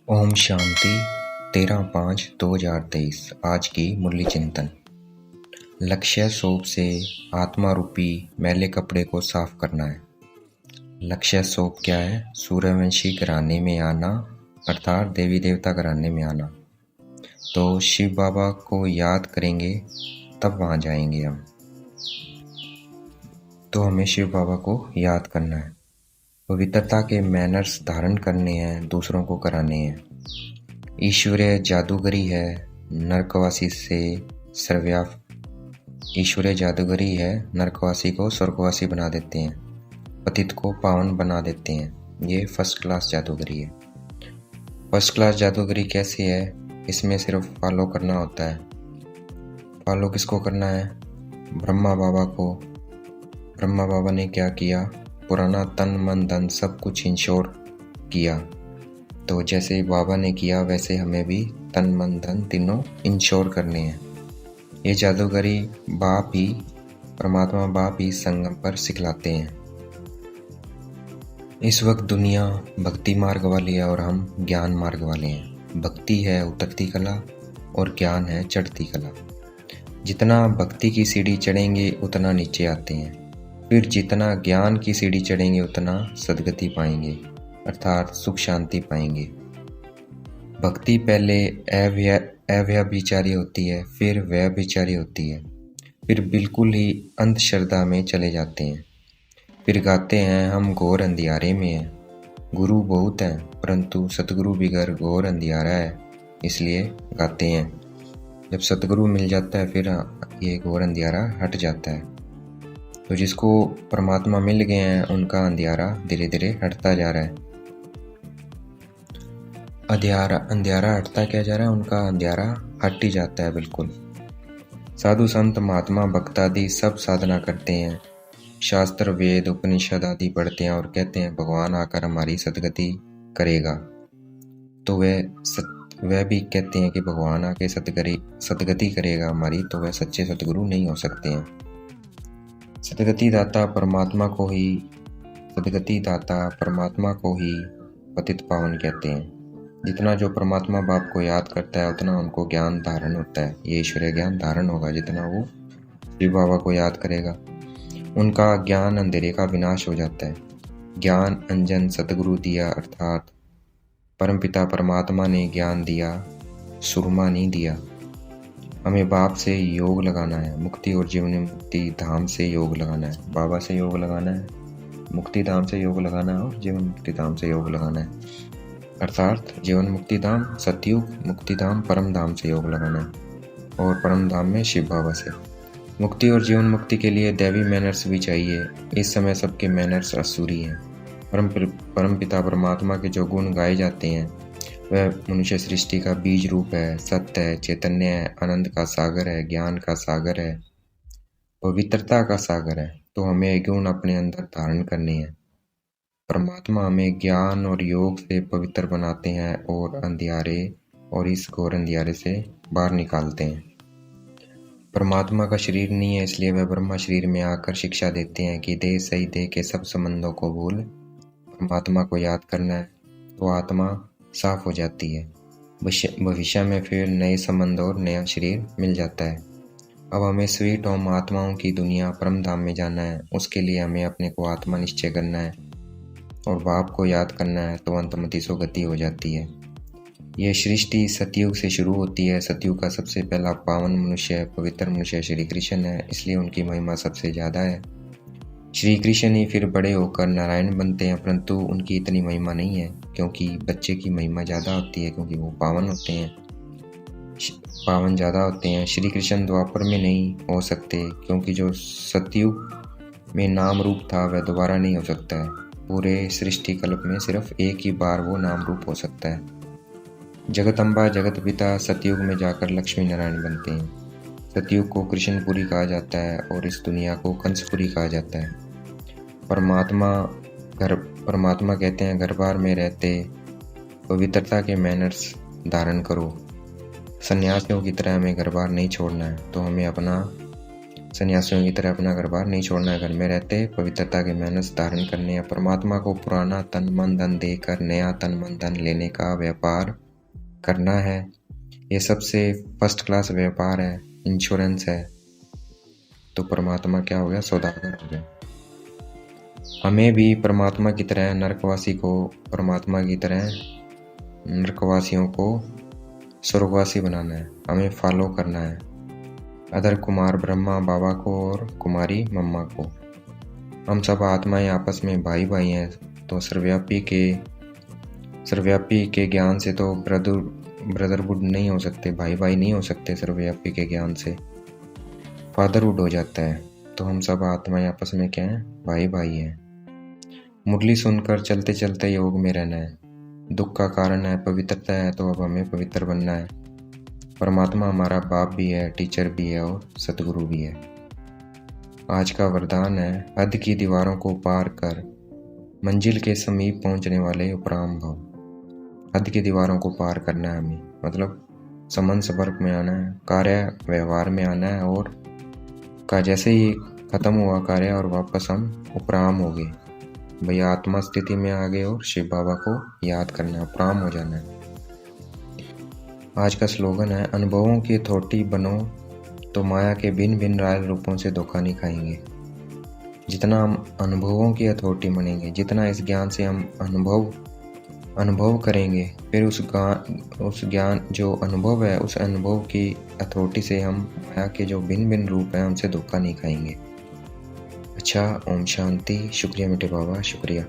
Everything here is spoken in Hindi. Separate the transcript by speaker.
Speaker 1: ओम शांति 13/5/2023। आज की मुरली चिंतन। लक्ष्य सोप से आत्मा रूपी मैले कपड़े को साफ करना है। लक्ष्य सोप क्या है? सूर्यवंशी घराने में आना, अर्थात देवी देवता घराने में आना। तो शिव बाबा को याद करेंगे तब वहाँ जाएंगे हम। तो हमें शिव बाबा को याद करना है। पवित्रता के मैनर्स धारण करने हैं, दूसरों को कराने हैं। ईश्वरीय जादूगरी है, नरकवासी से सर्वव्याप। ईश्वरीय जादूगरी है, नरकवासी को स्वर्गवासी बना देते हैं, पतित को पावन बना देते हैं। ये फर्स्ट क्लास जादूगरी है। फर्स्ट क्लास जादूगरी कैसी है? इसमें सिर्फ फॉलो करना होता है। फॉलो किसको करना है? ब्रह्मा बाबा को। ब्रह्मा बाबा ने क्या किया? पुराना तन मन धन सब कुछ इंश्योर किया। तो जैसे ही बाबा ने किया वैसे हमें भी तन मन धन तीनों इंश्योर करने हैं। ये जादूगरी बाप ही, परमात्मा बाप ही संगम पर सिखलाते हैं। इस वक्त दुनिया भक्ति मार्ग वाली है और हम ज्ञान मार्ग वाले हैं। भक्ति है उतरती कला और ज्ञान है चढ़ती कला। जितना भक्ति की सीढ़ी चढ़ेंगे उतना नीचे आते हैं, फिर जितना ज्ञान की सीढ़ी चढ़ेंगे उतना सद्गति पाएंगे, अर्थात सुख शांति पाएंगे। भक्ति पहले अव्यभिचारी होती है, फिर व्यभिचारी होती है, फिर बिल्कुल ही अंधश्रद्धा में चले जाते हैं। फिर गाते हैं हम घोर अंधियारे में हैं। गुरु बहुत हैं परंतु सतगुरु बिगर घोर अंधियारा है, इसलिए गाते हैं। जब सतगुरु मिल जाता है फिर ये घोर अंधियारा हट जाता है। तो जिसको परमात्मा मिल गए हैं उनका अंधियारा धीरे धीरे हटता जा रहा है। अंधियारा हटता क्या जा रहा है? उनका अंधियारा हट ही जाता है बिल्कुल। साधु संत महात्मा भक्त आदि सब साधना करते हैं, शास्त्र वेद उपनिषद आदि पढ़ते हैं और कहते हैं भगवान आकर हमारी सद्गति करेगा। तो वह भी कहते हैं कि भगवान आके सद्गति करेगा हमारी, तो वह सच्चे सतगुरु नहीं हो सकते हैं। सद्गति दाता परमात्मा को ही पतित पावन कहते हैं। जितना जो परमात्मा बाप को याद करता है उतना उनको ज्ञान धारण होता है। ये ईश्वरीय ज्ञान धारण होगा जितना वो शिव बाबा को याद करेगा। उनका ज्ञान अंधेरे का विनाश हो जाता है। ज्ञान अंजन सतगुरु दिया, अर्थात परमपिता परमात्मा ने ज्ञान दिया, सुरमा नहीं दिया। हमें बाप से योग लगाना है, मुक्ति और जीवन मुक्ति धाम से योग लगाना है। बाबा से योग लगाना है, मुक्ति धाम से योग लगाना है और जीवन मुक्ति धाम से योग लगाना है। अर्थात जीवन मुक्ति धाम सतयुग, मुक्ति धाम परम धाम से योग लगाना है और परम धाम में शिव बाबा से। मुक्ति और जीवन मुक्ति के लिए दैवी मैनर्स भी चाहिए। इस समय सबके मैनर्स असुरी हैं। परम पिता परमात्मा के जो गुण गाए जाते हैं वह मनुष्य सृष्टि का बीज रूप है, सत्य है, चैतन्य है, आनंद का सागर है, ज्ञान का सागर है, पवित्रता का सागर है। तो हमें गुण अपने अंदर धारण करने हैं। परमात्मा हमें ज्ञान और योग से पवित्र बनाते हैं और अंधियारे और इस घोर अंधियारे से बाहर निकालते हैं। परमात्मा का शरीर नहीं है, इसलिए वह ब्रह्मा शरीर में आकर शिक्षा देते हैं कि देह सही देह के सब संबंधों को भूल परमात्मा को याद करना है, तो आत्मा साफ हो जाती है। भविष्य में फिर नए संबंध और नया शरीर मिल जाता है। अब हमें स्वीट होम आत्माओं की दुनिया परम धाम में जाना है। उसके लिए हमें अपने को आत्मा निश्चय करना है और बाप को याद करना है, तो अंतमति सो गति हो जाती है। यह सृष्टि सतयुग से शुरू होती है। सतयुग का सबसे पहला पावन मनुष्य, पवित्र मनुष्य श्री कृष्ण है, इसलिए उनकी महिमा सबसे ज़्यादा है। श्री कृष्ण ही फिर बड़े होकर नारायण बनते हैं, परंतु उनकी इतनी महिमा नहीं है क्योंकि बच्चे की महिमा ज़्यादा होती है, क्योंकि वो पावन होते हैं, पावन ज़्यादा होते हैं। श्री कृष्ण द्वापर में नहीं हो सकते क्योंकि जो सतयुग में नाम रूप था वह दोबारा नहीं हो सकता है। पूरे सृष्टि कल्प में सिर्फ एक ही बार वो नाम रूप हो सकता है। जगदम्बा जगत पिता सतयुग में जाकर लक्ष्मी नारायण बनते हैं। सतयुग को कृष्णपुरी कहा जाता है और इस दुनिया को कंसपुरी कहा जाता है। परमात्मा कहते हैं घर बार में रहते पवित्रता के मैनर्स धारण करो। सन्यासियों की तरह हमें घर बार नहीं छोड़ना है, तो हमें अपना सन्यासियों की तरह अपना घर बार नहीं छोड़ना है। घर में रहते पवित्रता के मेहनत धारण करने या परमात्मा को पुराना तन मन धन देकर नया तन मन धन लेने का व्यापार करना है। ये सबसे फर्स्ट क्लास व्यापार है, इंश्योरेंस है। तो परमात्मा क्या हो गया? सौदागर हो गया। हमें भी परमात्मा की तरह नरकवासी को परमात्मा की तरह नरकवासियों को स्वर्गवासी बनाना है। हमें फॉलो करना है अदर कुमार ब्रह्मा बाबा को और कुमारी मम्मा को। हम सब आत्माएं आपस में भाई भाई हैं। तो सर्वव्यापी के ज्ञान से तो ब्रदरहुड नहीं हो सकते, भाई भाई नहीं हो सकते। सर्वव्यापी के ज्ञान से फादरहुड हो जाता है। तो हम सब आत्माएं आपस में क्या हैं? भाई भाई हैं। मुरली सुनकर चलते चलते योग में रहना है। दुख का कारण है पवित्रता है, तो अब हमें पवित्र बनना है। परमात्मा हमारा बाप भी है, टीचर भी है और सतगुरु भी है। आज का वरदान है हद की दीवारों को पार कर मंजिल के समीप पहुंचने वाले उपराम भव। हद की दीवारों को पार करना है हमें, मतलब संबंध संपर्क में आना है, कार्य व्यवहार में आना है। और का जैसे ही खत्म हुआ कार्य और वापस हम उपराम हो गए, भैया आत्मा स्थिति में आ गए और शिव बाबा को याद करना है, उपराम हो जाना है। आज का स्लोगन है अनुभवों की अथॉरिटी बनो तो माया के भिन्न भिन्न राय रूपों से धोखा नहीं खाएंगे। जितना हम अनुभवों की अथॉरिटी बनेंगे, जितना इस ज्ञान से हम अनुभव करेंगे, फिर उस ज्ञान जो अनुभव है, उस अनुभव की अथॉरिटी से हम माया के जो भिन्न भिन्न रूप हैं उनसे धोखा नहीं खाएंगे। अच्छा, ओम शांति। शुक्रिया मीठे बाबा, शुक्रिया।